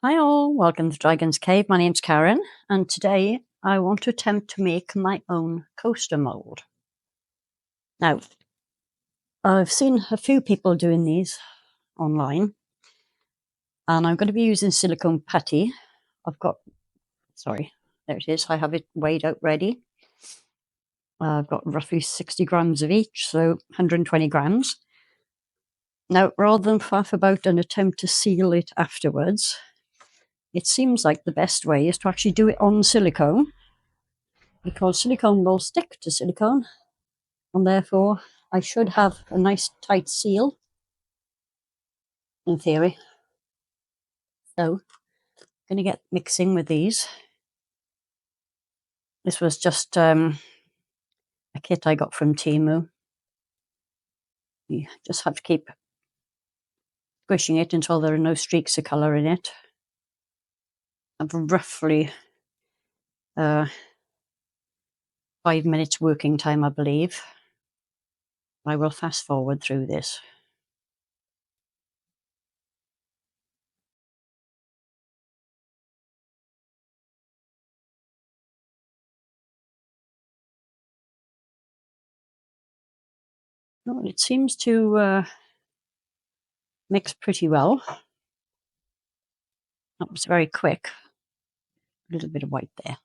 Hi all, welcome to Dragon's Cave. My name's Karen, and today I want to attempt to make my own coaster mould. Now, I've seen a few people doing these online, and I'm going to be using silicone putty. There it is. I have it weighed out ready. I've got roughly 60 grams of each, so 120 grams. Now, rather than faff about and attempt to seal it afterwards, it seems like the best way is to actually do it on silicone, because silicone will stick to silicone, and therefore I should have a nice tight seal in theory. So I'm going to get mixing with these. This was just a kit I got from Temu. You just have to keep squishing it until there are no streaks of colour in it. I've roughly 5 minutes working time, I believe. I will fast forward through this. Well, it seems to mix pretty well. That was very quick. A little bit of white there.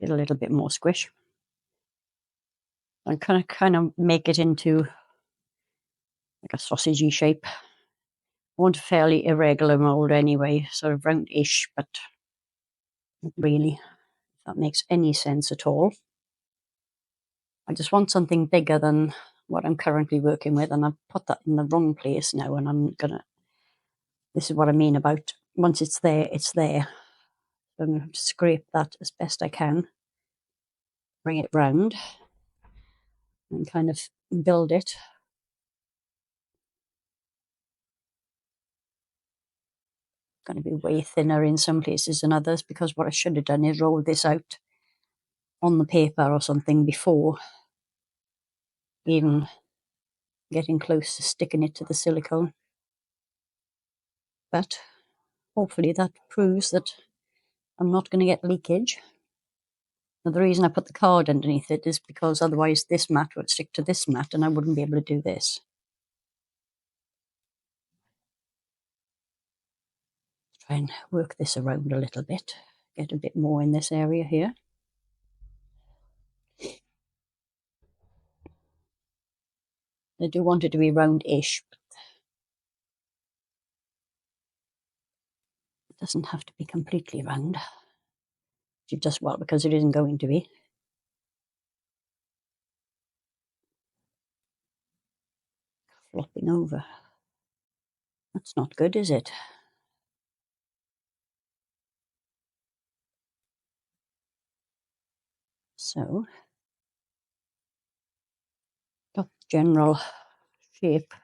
Get a little bit more squish. I'm kind of make it into like a sausagey shape. I want a fairly irregular mould anyway, sort of roundish, but not really, if that makes any sense at all. I just want something bigger than what I'm currently working with, and I've put that in the wrong place now, and this is what I mean about once it's there, it's there. So I'm going to scrape that as best I can, bring it round, and kind of build it. Going to be way thinner in some places than others, because what I should have done is roll this out on the paper or something before even getting close to sticking it to the silicone. But hopefully that proves that I'm not going to get leakage. Now, the reason I put the card underneath it is because otherwise this mat would stick to this mat and I wouldn't be able to do this. Try and work this around a little bit, get a bit more in this area here. I do want it to be round-ish, but it doesn't have to be completely round. It does well, because it isn't going to be. Flopping over. That's not good, is it? So, got the general shape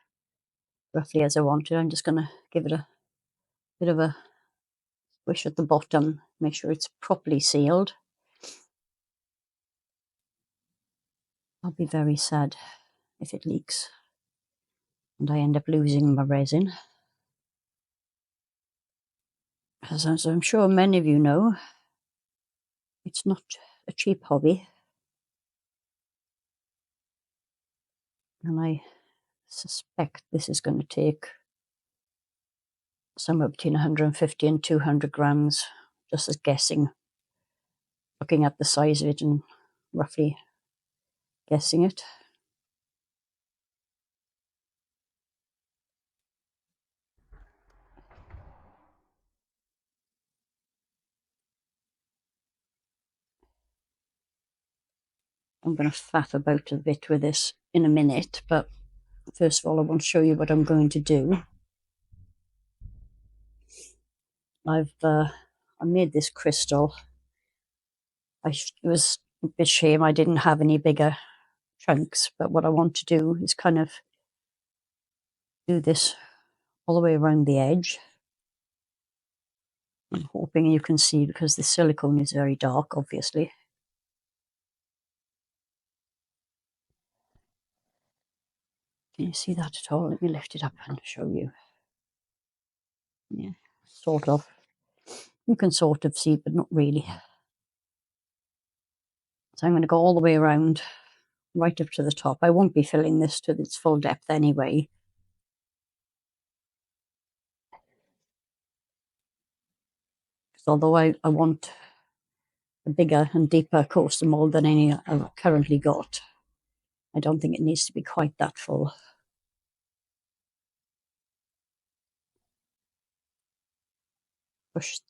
roughly as I wanted. I'm just going to give it a bit of a squish at the bottom, make sure it's properly sealed. I'll be very sad if it leaks and I end up losing my resin. As I'm sure many of you know, it's not a cheap hobby. And I suspect this is going to take somewhere between 150 and 200 grams, just as guessing, looking at the size of it and roughly guessing it. I'm going to faff about a bit with this in a minute, but first of all I want to show you what I'm going to do. I made this crystal. It was a bit shame I didn't have any bigger chunks, but what I want to do is kind of do this all the way around the edge. I'm hoping you can see, because the silicone is very dark, obviously. Can you see that at all? Let me lift it up and show you. Yeah, sort of. You can sort of see, but not really. So I'm going to go all the way around, right up to the top. I won't be filling this to its full depth anyway. Because although I want a bigger and deeper coaster mould than any I've currently got, I don't think it needs to be quite that full.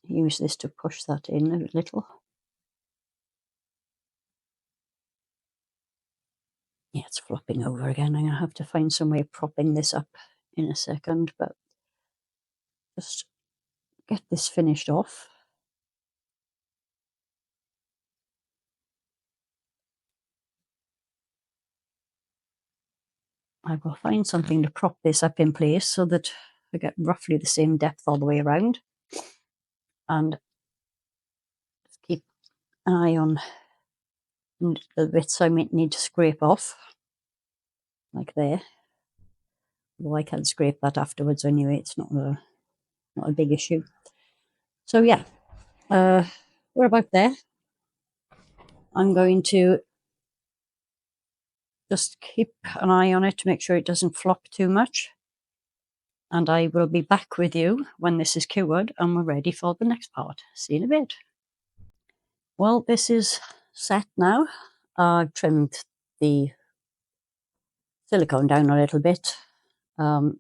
Use this to push that in a little. Yeah, it's flopping over again. I'm going to have to find some way of propping this up in a second, but just get this finished off. I will find something to prop this up in place so that I get roughly the same depth all the way around. And keep an eye on the bits I might need to scrape off, like there. Well, I can scrape that afterwards anyway. It's not a big issue. So yeah, we're about there. I'm going to just keep an eye on it to make sure it doesn't flop too much. And I will be back with you when this is cured and we're ready for the next part. See you in a bit. Well, this is set now. I've trimmed the silicone down a little bit. I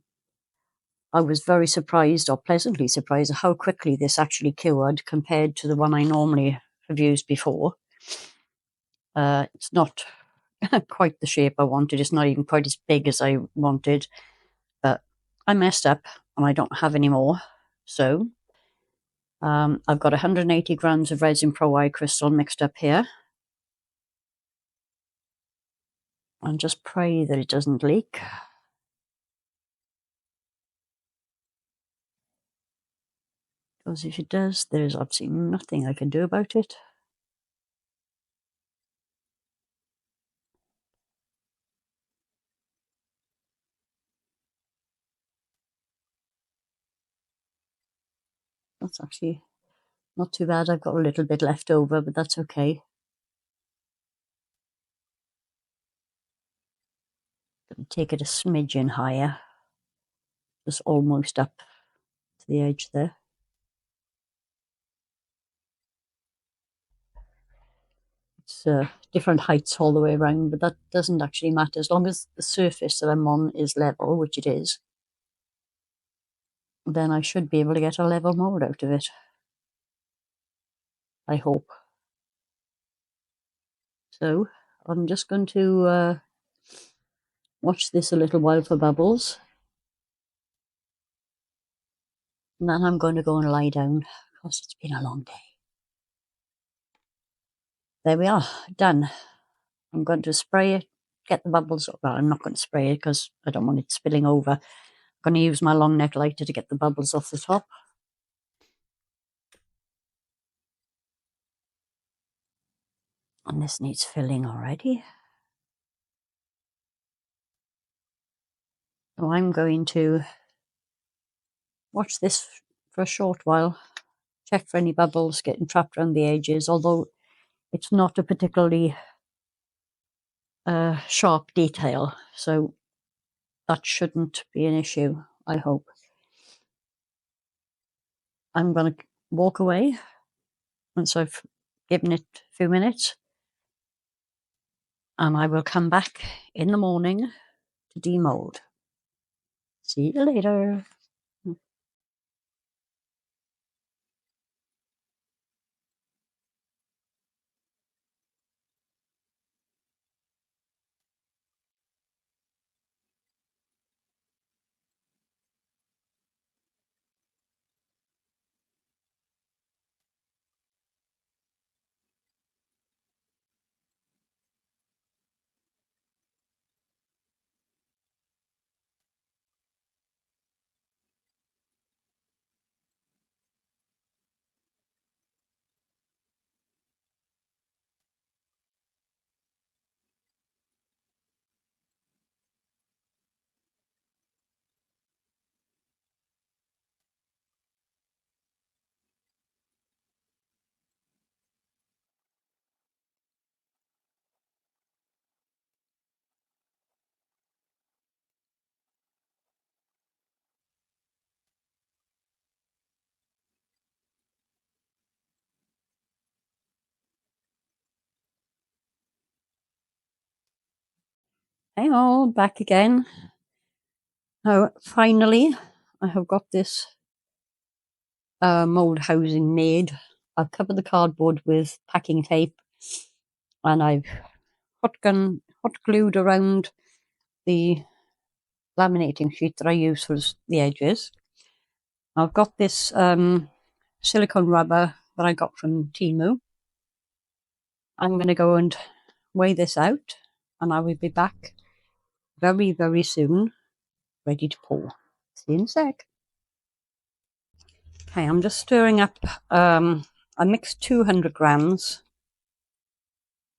was very surprised, or pleasantly surprised, at how quickly this actually cured compared to the one I normally have used before. It's not quite the shape I wanted. It's not even quite as big as I wanted, but I messed up and I don't have any more. So I've got 180 grams of resin Pro Eye crystal mixed up here. And just pray that it doesn't leak. Because if it does, there's absolutely nothing I can do about it. That's actually not too bad. I've got a little bit left over, but that's okay. Take it a smidgen higher, just almost up to the edge there. It's different heights all the way around, but that doesn't actually matter as long as the surface that I'm on is level, which it is. Then I should be able to get a level mould out of it. I hope. So I'm just going to watch this a little while for bubbles. And then I'm going to go and lie down because it's been a long day. There we are, done. I'm going to spray it, get the bubbles. Well, I'm not going to spray it because I don't want it spilling over. I'm going to use my long neck lighter to get the bubbles off the top. And this needs filling already. So I'm going to watch this for a short while, check for any bubbles getting trapped around the edges, although it's not a particularly sharp detail, so that shouldn't be an issue, I hope. I'm going to walk away once I've given it a few minutes, and I will come back in the morning to demold. See you later. Hey all, back again. Now, finally, I have got this mould housing made. I've covered the cardboard with packing tape, and I've hot glued around the laminating sheet that I use for the edges. I've got this silicone rubber that I got from Temu. I'm going to go and weigh this out, and I will be back very, very soon, ready to pour. See you in a sec. Okay, I'm just stirring up. I mixed 200 grams.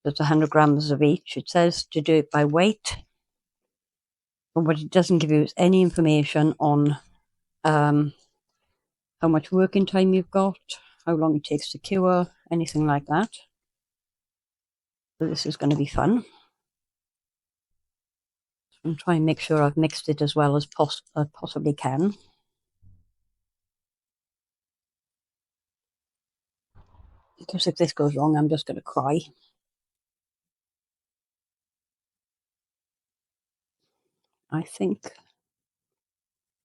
There's 100 grams of each. It says to do it by weight, but what it doesn't give you is any information on how much working time you've got, how long it takes to cure, anything like that. So this is going to be fun. I'm trying to make sure I've mixed it as well as I possibly can. Because if this goes wrong, I'm just going to cry. I think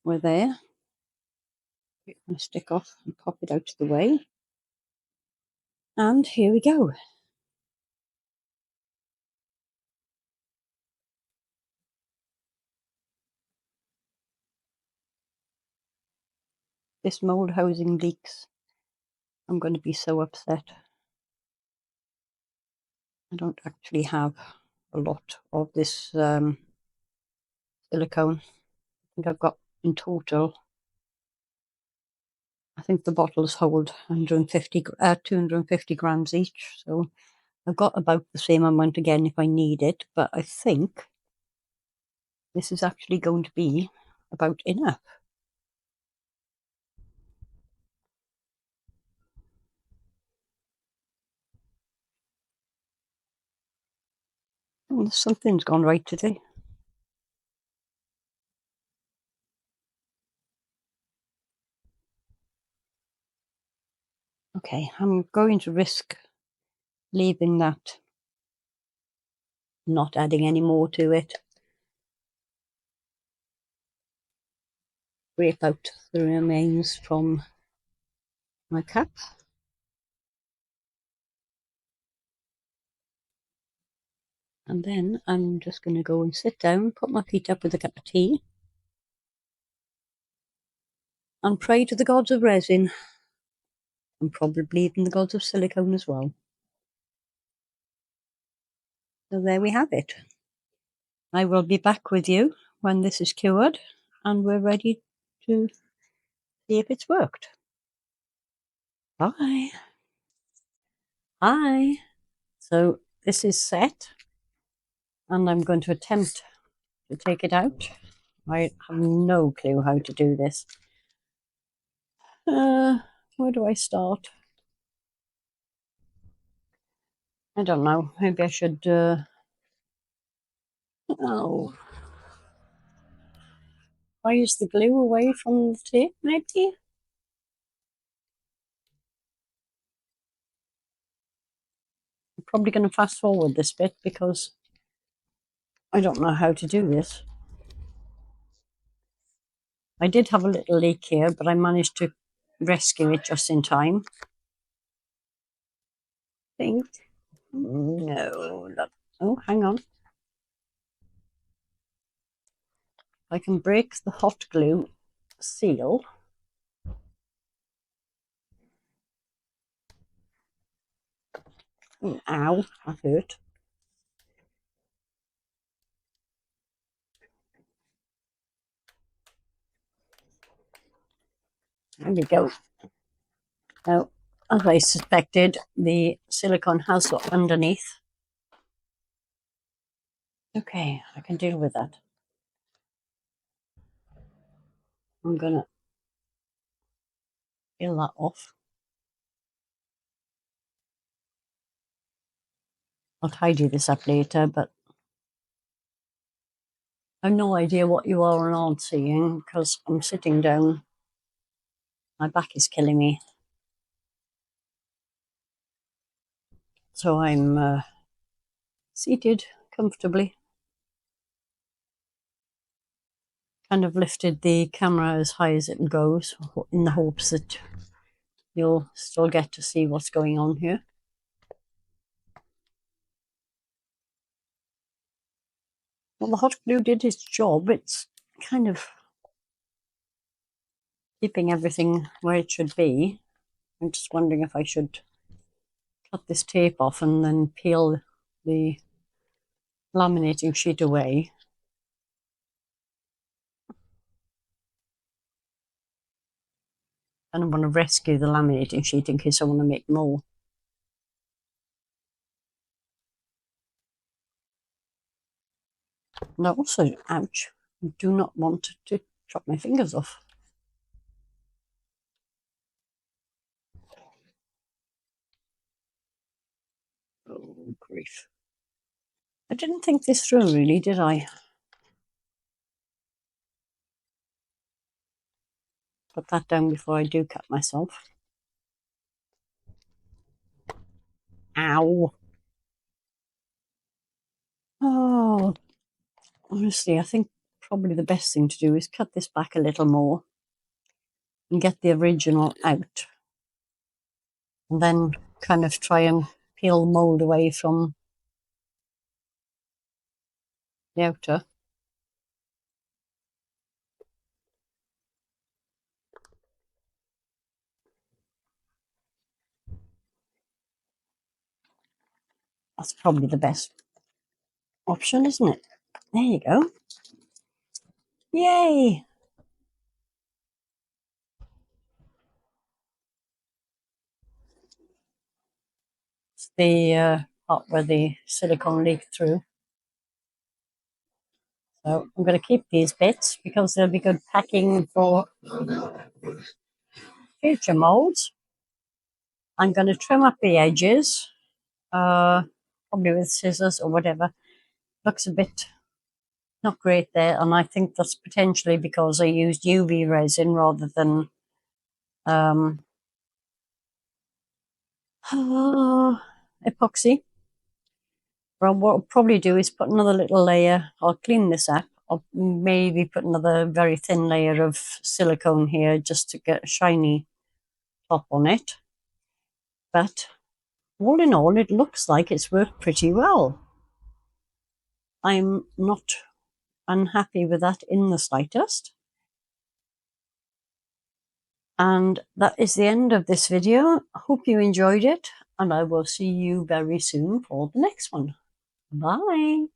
we're there. Get my stick off and pop it out of the way. And here we go. This mould housing leaks. I'm going to be so upset. I don't actually have a lot of this silicone. I think I've got in total, I think the bottles hold 250 grams each. So I've got about the same amount again if I need it, but I think this is actually going to be about enough. Oh, something's gone right today. Okay, I'm going to risk leaving that, not adding any more to it. Scrape out the remains from my cup. And then I'm just going to go and sit down, put my feet up with a cup of tea, and pray to the gods of resin, and probably even the gods of silicone as well. So there we have it. I will be back with you when this is cured, and we're ready to see if it's worked. Bye. Hi. So this is set, and I'm going to attempt to take it out. I have no clue how to do this. Where do I start? I don't know. Maybe I should. Oh, I use the glue away from the tape, maybe. I'm probably going to fast forward this bit because I don't know how to do this. I did have a little leak here, but I managed to rescue it just in time. I think. No, not. Oh, hang on. I can break the hot glue seal. Ow, that hurt. There we go. Now, as I suspected, the silicone has got underneath. Okay, I can deal with that. I'm going to peel that off. I'll tidy this up later, but I have no idea what you are and aren't seeing because I'm sitting down. My back is killing me. So I'm seated comfortably. kind of lifted the camera as high as it goes in the hopes that you'll still get to see what's going on here. Well, the hot glue did its job. It's kind of keeping everything where it should be. I'm just wondering if I should cut this tape off and then peel the laminating sheet away. And I want to rescue the laminating sheet in case I want to make more. And I also, ouch, I do not want to chop my fingers off. Oh, grief. I didn't think this through, really, did I? Put that down before I do cut myself. Ow. Oh, honestly, I think probably the best thing to do is cut this back a little more and get the original out. And then kind of try and peel the mould away from the outer. That's probably the best option, isn't it? There you go. Yay! It's the part where the silicone leaked through. So I'm going to keep these bits because they'll be good packing for future moulds. I'm going to trim up the edges, probably with scissors or whatever. Looks a bit not great there, and I think that's potentially because I used UV resin rather than epoxy. Well, what I'll probably do is put another little layer. I'll clean this up. I'll maybe put another very thin layer of silicone here just to get a shiny top on it. But all in all, it looks like it's worked pretty well. I'm not unhappy with that in the slightest. And that is the end of this video. I hope you enjoyed it, and I will see you very soon for the next one. Bye.